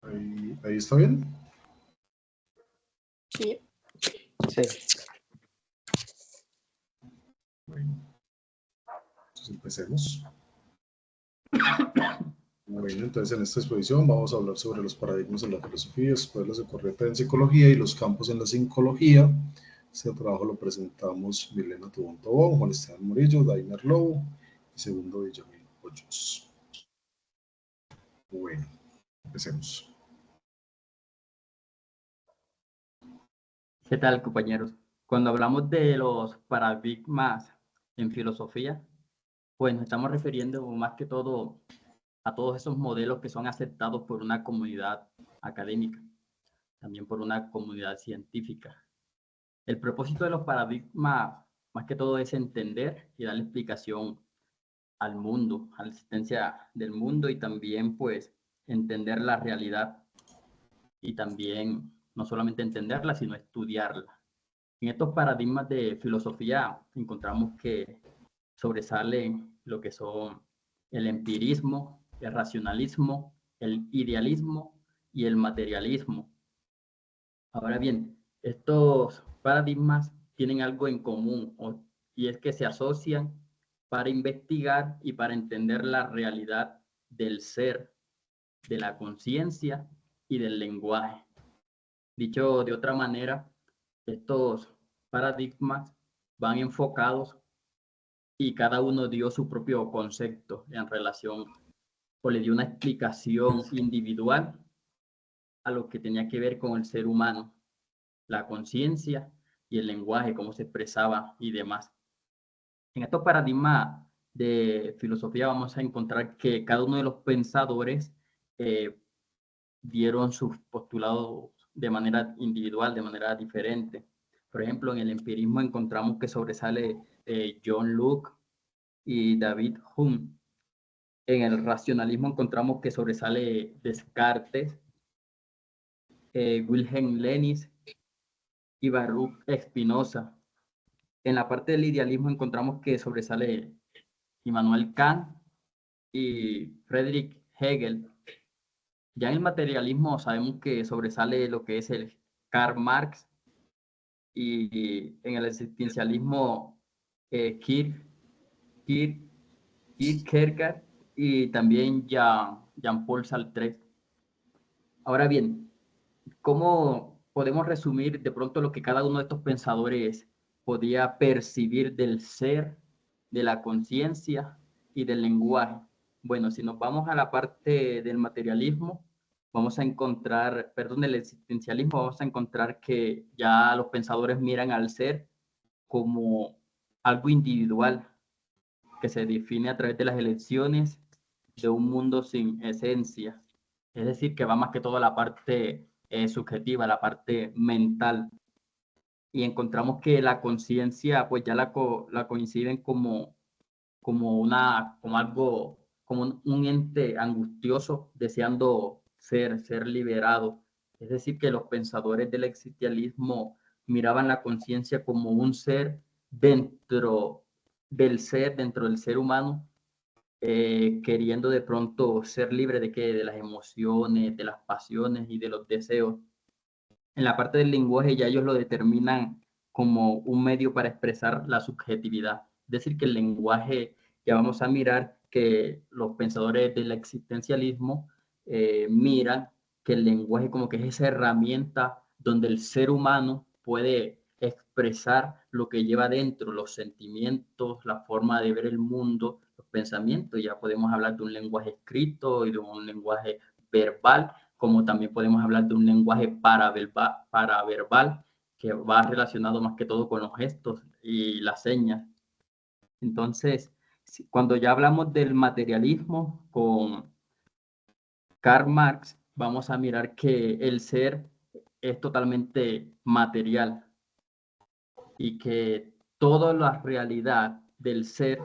Ahí está bien. Sí. Sí. Bueno, entonces empecemos. Bueno, entonces en esta exposición vamos a hablar sobre los paradigmas en la filosofía, escuelas de corriente en psicología y los campos en la psicología. Este trabajo lo presentamos Milena Tobón Tobón, Juan Esteban Murillo, Dainer Lobo y Segundo Villamil Hoyos. Bueno, empecemos. ¿Qué tal, compañeros? Cuando hablamos de los paradigmas en filosofía, pues nos estamos refiriendo más que todo a todos esos modelos que son aceptados por una comunidad académica, también por una comunidad científica. El propósito de los paradigmas, más que todo, es entender y darle explicación al mundo, a la existencia del mundo y también, pues, entender la realidad y también no solamente entenderla, sino estudiarla. En estos paradigmas de filosofía encontramos que sobresalen lo que son el empirismo, el racionalismo, el idealismo y el materialismo. Ahora bien, estos paradigmas tienen algo en común y es que se asocian para investigar y para entender la realidad del ser, de la conciencia y del lenguaje. Dicho de otra manera, estos paradigmas van enfocados y cada uno dio su propio concepto en relación o le dio una explicación individual a lo que tenía que ver con el ser humano, la conciencia y el lenguaje, cómo se expresaba y demás. En estos paradigmas de filosofía vamos a encontrar que cada uno de los pensadores dieron sus postulados de manera individual, de manera diferente. Por ejemplo, en el empirismo encontramos que sobresale John Locke y David Hume. En el racionalismo encontramos que sobresale Descartes, Wilhelm Leibniz y Baruch Spinoza. En la parte del idealismo encontramos que sobresale Immanuel Kant y Friedrich Hegel. Ya en el materialismo sabemos que sobresale lo que es el Karl Marx y en el existencialismo Kierkegaard y también Jean-Paul Sartre. Ahora bien, ¿cómo podemos resumir de pronto lo que cada uno de estos pensadores podía percibir del ser, de la conciencia y del lenguaje? Bueno, si nos vamos a la parte del materialismo, vamos a encontrar, perdón, del existencialismo, vamos a encontrar que ya los pensadores miran al ser como algo individual que se define a través de las elecciones de un mundo sin esencia. Es decir, que va más que todo a la parte subjetiva, la parte mental. Y encontramos que la conciencia, pues ya la coinciden como algo, como un ente angustioso deseando ser liberado. Es decir, que los pensadores del existencialismo miraban la conciencia como un ser dentro dentro del ser humano, queriendo de pronto ser libre de las emociones, de las pasiones y de los deseos. En la parte del lenguaje ya ellos lo determinan como un medio para expresar la subjetividad. Es decir, que el lenguaje, ya vamos a mirar que los pensadores del existencialismo miran que el lenguaje como que es esa herramienta donde el ser humano puede expresar lo que lleva dentro, los sentimientos, la forma de ver el mundo, los pensamientos. Ya podemos hablar de un lenguaje escrito y de un lenguaje verbal, como también podemos hablar de un lenguaje paraverbal que va relacionado más que todo con los gestos y las señas. Entonces, cuando ya hablamos del materialismo con Karl Marx, vamos a mirar que el ser es totalmente material y que toda la realidad del ser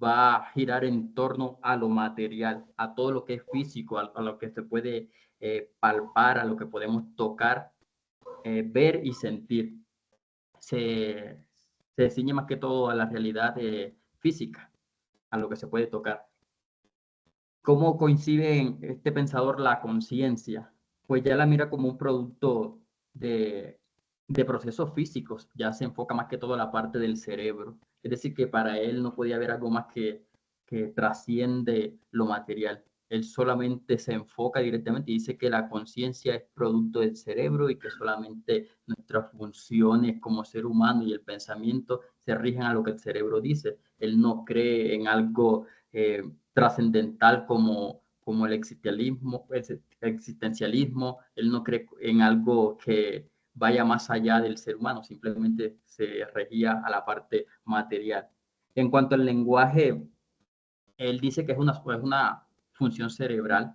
va a girar en torno a lo material, a todo lo que es físico, a lo que se puede palpar, a lo que podemos tocar, ver y sentir. Se ciñe más que todo a la realidad física, a lo que se puede tocar. ¿Cómo coincide en este pensador la conciencia? pues ya la mira como un producto de procesos físicos, ya se enfoca más que todo a la parte del cerebro. Es decir, que para él no podía haber algo más que trasciende lo material. Él solamente se enfoca directamente y dice que la conciencia es producto del cerebro y que solamente nuestras funciones como ser humano y el pensamiento se rigen a lo que el cerebro dice. Él no cree en algo trascendental como el existencialismo. Él no cree en algo que vaya más allá del ser humano, simplemente se regía a la parte material. En cuanto al lenguaje, él dice que es una función cerebral,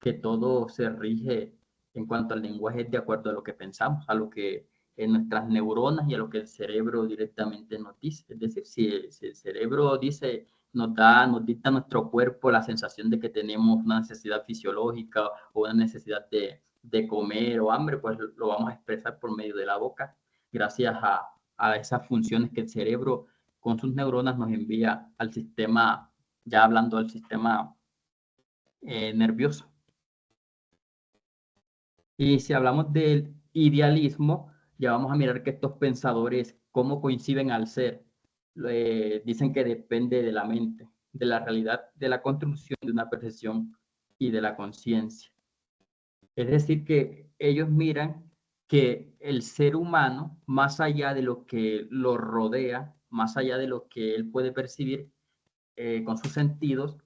que todo se rige en cuanto al lenguaje de acuerdo a lo que pensamos, a lo que en nuestras neuronas y a lo que el cerebro directamente nos dice. Es decir, si el cerebro dice, nos dicta nuestro cuerpo la sensación de que tenemos una necesidad fisiológica o una necesidad de comer o hambre, pues lo vamos a expresar por medio de la boca, gracias a esas funciones que el cerebro con sus neuronas nos envía al sistema, ya hablando del sistema nervioso. Y si hablamos del idealismo, ya vamos a mirar que estos pensadores, cómo coinciden al ser. Dicen que depende de la mente, de la realidad, de la construcción de una percepción y de la conciencia. Es decir, que ellos miran que el ser humano, más allá de lo que lo rodea, más allá de lo que él puede percibir con sus sentidos,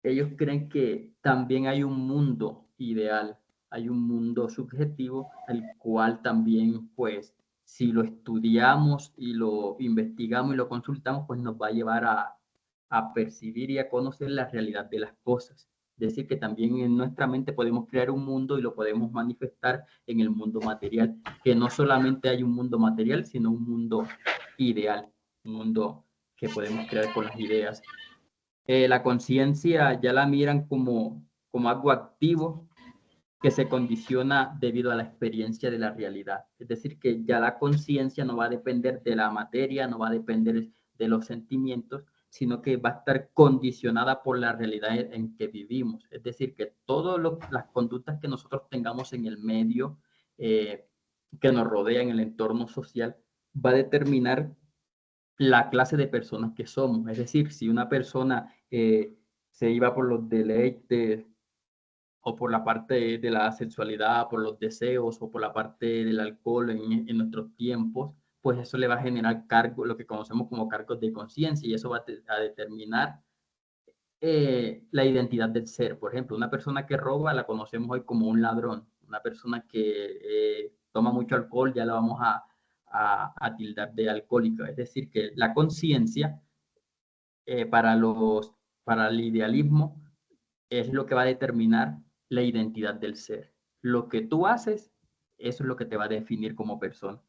ellos creen que también hay un mundo ideal, hay un mundo subjetivo, el cual también, pues, si lo estudiamos y lo investigamos y lo consultamos, pues nos va a llevar a percibir y a conocer la realidad de las cosas. Es decir, que también en nuestra mente podemos crear un mundo y lo podemos manifestar en el mundo material, que no solamente hay un mundo material, sino un mundo ideal, un mundo que podemos crear con las ideas. La conciencia ya la miran como algo activo que se condiciona debido a la experiencia de la realidad. Es decir, que ya la conciencia no va a depender de la materia, no va a depender de los sentimientos, sino que va a estar condicionada por la realidad en que vivimos. Es decir, que todas las conductas que nosotros tengamos en el medio que nos rodea, en el entorno social, va a determinar la clase de personas que somos. Es decir, si una persona se iba por los deleites o por la parte de la sexualidad, por los deseos o por la parte del alcohol en nuestros tiempos, pues eso le va a generar cargo, lo que conocemos como cargos de conciencia, y eso va a determinar la identidad del ser. Por ejemplo, una persona que roba la conocemos hoy como un ladrón. Una persona que toma mucho alcohol ya la vamos a tildar de alcohólica. Es decir, que la conciencia eh, para para el idealismo es lo que va a determinar la identidad del ser. Lo que tú haces, eso es lo que te va a definir como persona.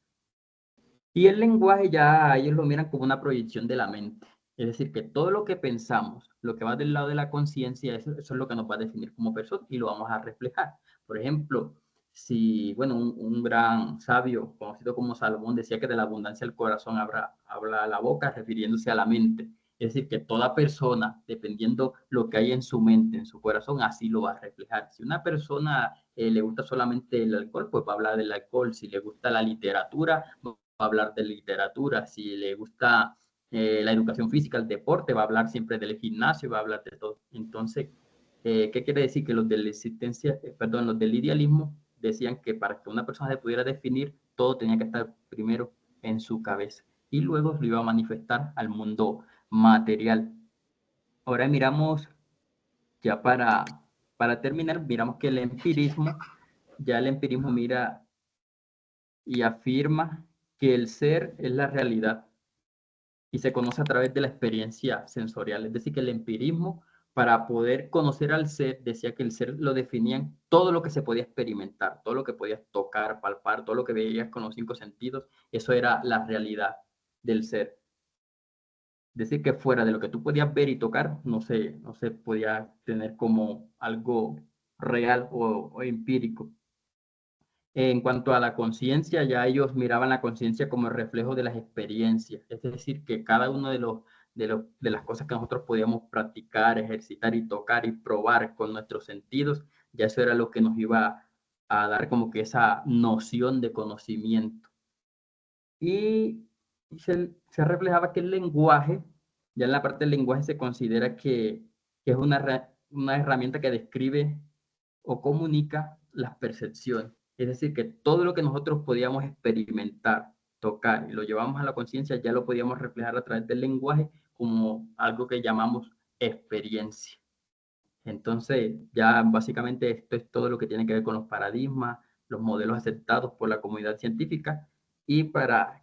Y el lenguaje ya ellos lo miran como una proyección de la mente. Es decir, que todo lo que pensamos, lo que va del lado de la conciencia, eso es lo que nos va a definir como persona y lo vamos a reflejar. Por ejemplo, si, bueno, un gran sabio conocido como Salomón decía que de la abundancia del corazón habla la boca, refiriéndose a la mente. Es decir, que toda persona, dependiendo lo que hay en su mente, en su corazón, así lo va a reflejar. Si una persona le gusta solamente el alcohol, pues va a hablar del alcohol. Si le gusta la literatura, va a hablar de literatura. Si le gusta la educación física, el deporte, va a hablar siempre del gimnasio, va a hablar de todo. Entonces, ¿qué quiere decir? Que los de la existencia, perdón, los del idealismo decían que para que una persona se pudiera definir, todo tenía que estar primero en su cabeza y luego lo iba a manifestar al mundo material. Ahora miramos, ya para terminar, miramos que ya el empirismo mira y afirma que el ser es la realidad y se conoce a través de la experiencia sensorial. Es decir, que el empirismo, para poder conocer al ser, decía que el ser lo definían todo lo que se podía experimentar, todo lo que podías tocar, palpar, todo lo que veías con los cinco sentidos, eso era la realidad del ser. Es decir, que fuera de lo que tú podías ver y tocar, no se podía tener como algo real o empírico. En cuanto a la conciencia, ya ellos miraban la conciencia como el reflejo de las experiencias, es decir, que cada uno de las cosas que nosotros podíamos practicar, ejercitar y tocar y probar con nuestros sentidos, ya eso era lo que nos iba a dar como que esa noción de conocimiento. Y se reflejaba que el lenguaje, ya en la parte del lenguaje se considera que es una herramienta que describe o comunica las percepciones. Es decir, que todo lo que nosotros podíamos experimentar, tocar y lo llevamos a la conciencia, ya lo podíamos reflejar a través del lenguaje como algo que llamamos experiencia. Entonces, ya básicamente esto es todo lo que tiene que ver con los paradigmas, los modelos aceptados por la comunidad científica y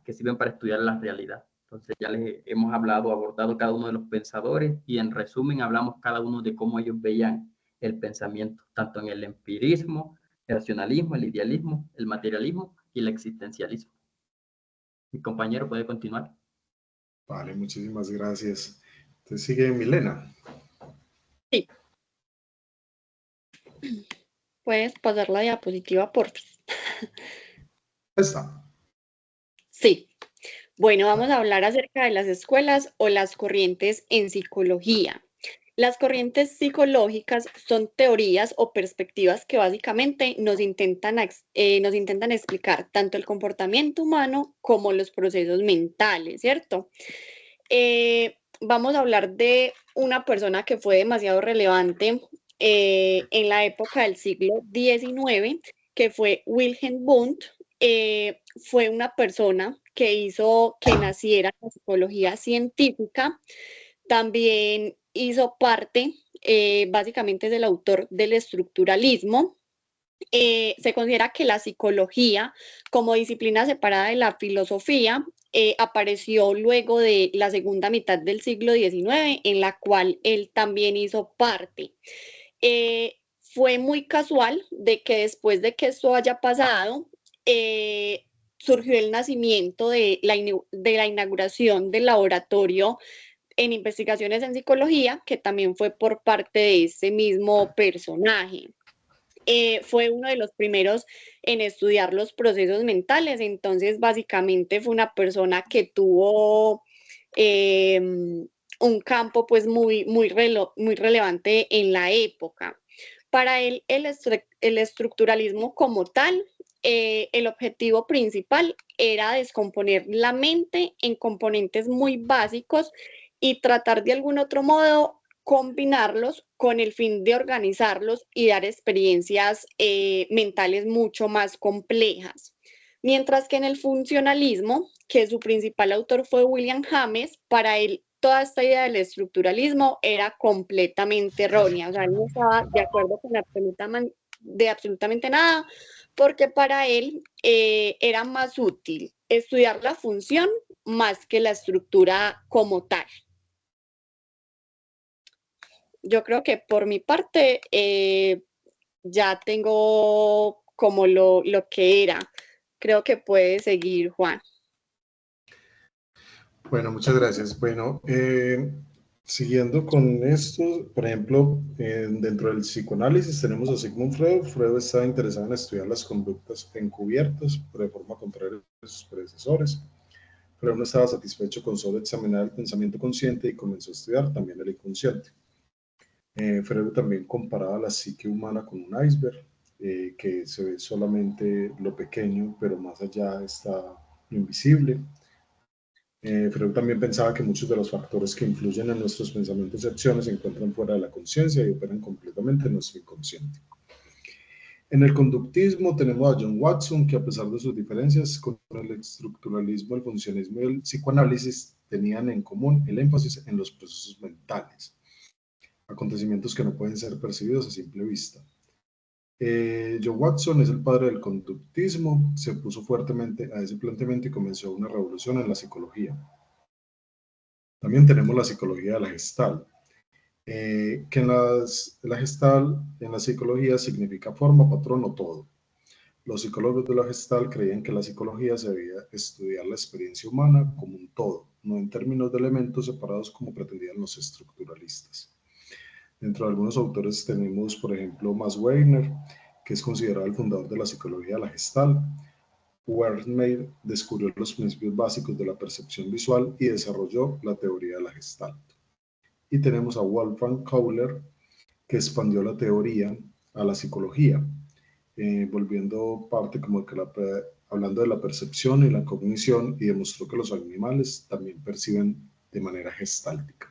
que sirven para estudiar la realidad. Entonces, ya les hemos abordado cada uno de los pensadores y en resumen hablamos cada uno de cómo ellos veían el pensamiento, tanto en el empirismo, el racionalismo, el idealismo, el materialismo y el existencialismo. Mi compañero puede continuar. Vale, muchísimas gracias. Entonces sigue Milena. Sí. Puedes pasar la diapositiva, por favor. Está. Sí. Bueno, vamos a hablar acerca de las escuelas o las corrientes en psicología. Las corrientes psicológicas son teorías o perspectivas que básicamente nos intentan explicar tanto el comportamiento humano como los procesos mentales, ¿cierto? Vamos a hablar de una persona que fue demasiado relevante en la época del siglo XIX, que fue Wilhelm Wundt. Fue una persona que hizo que naciera la psicología científica. También hizo parte, básicamente es el autor del estructuralismo. Se considera que la psicología, como disciplina separada de la filosofía, apareció luego de la segunda mitad del siglo XIX, en la cual él también hizo parte. Fue muy casual de que después de que esto haya pasado, surgió el nacimiento de la inauguración del laboratorio en investigaciones en psicología, que también fue por parte de ese mismo personaje. Fue uno de los primeros en estudiar los procesos mentales, entonces básicamente fue una persona que tuvo un campo pues muy relevante en la época. Para él, el estructuralismo como tal, el objetivo principal era descomponer la mente en componentes muy básicos y tratar de algún otro modo combinarlos con el fin de organizarlos y dar experiencias mentales mucho más complejas. Mientras que en el funcionalismo, que su principal autor fue William James, para él toda esta idea del estructuralismo era completamente errónea, o sea, él no estaba de acuerdo con absolutamente nada, porque para él era más útil estudiar la función más que la estructura como tal. Yo creo que por mi parte ya tengo como lo que era. Creo que puede seguir, Juan. Bueno, muchas gracias. Bueno, siguiendo con esto, por ejemplo, dentro del psicoanálisis tenemos a Sigmund Freud. Freud estaba interesado en estudiar las conductas encubiertas, pero de forma contraria a sus predecesores. Freud no estaba satisfecho con solo examinar el pensamiento consciente y comenzó a estudiar también el inconsciente. Freud también comparaba la psique humana con un iceberg, que se ve solamente lo pequeño, pero más allá está lo invisible. Freud también pensaba que muchos de los factores que influyen en nuestros pensamientos y acciones se encuentran fuera de la conciencia y operan completamente en nuestro inconsciente. En el conductismo tenemos a John Watson, que a pesar de sus diferencias con el estructuralismo, el funcionalismo y el psicoanálisis, tenían en común el énfasis en los procesos mentales, acontecimientos que no pueden ser percibidos a simple vista. John Watson es el padre del conductismo, se opuso fuertemente a ese planteamiento y comenzó una revolución en la psicología. También tenemos la psicología de la Gestalt, que la Gestalt en la psicología significa forma, patrón o todo. Los psicólogos de la Gestalt creían que la psicología se debía estudiar la experiencia humana como un todo, no en términos de elementos separados como pretendían los estructuralistas. Dentro de algunos autores tenemos, por ejemplo, Max Weiner, que es considerado el fundador de la psicología de la Gestalt. Wertheimer descubrió los principios básicos de la percepción visual y desarrolló la teoría de la Gestalt. Y tenemos a Wolfgang Kohler, que expandió la teoría a la psicología. volviendo parte como que hablando de la percepción y la cognición, y demostró que los animales también perciben de manera gestáltica.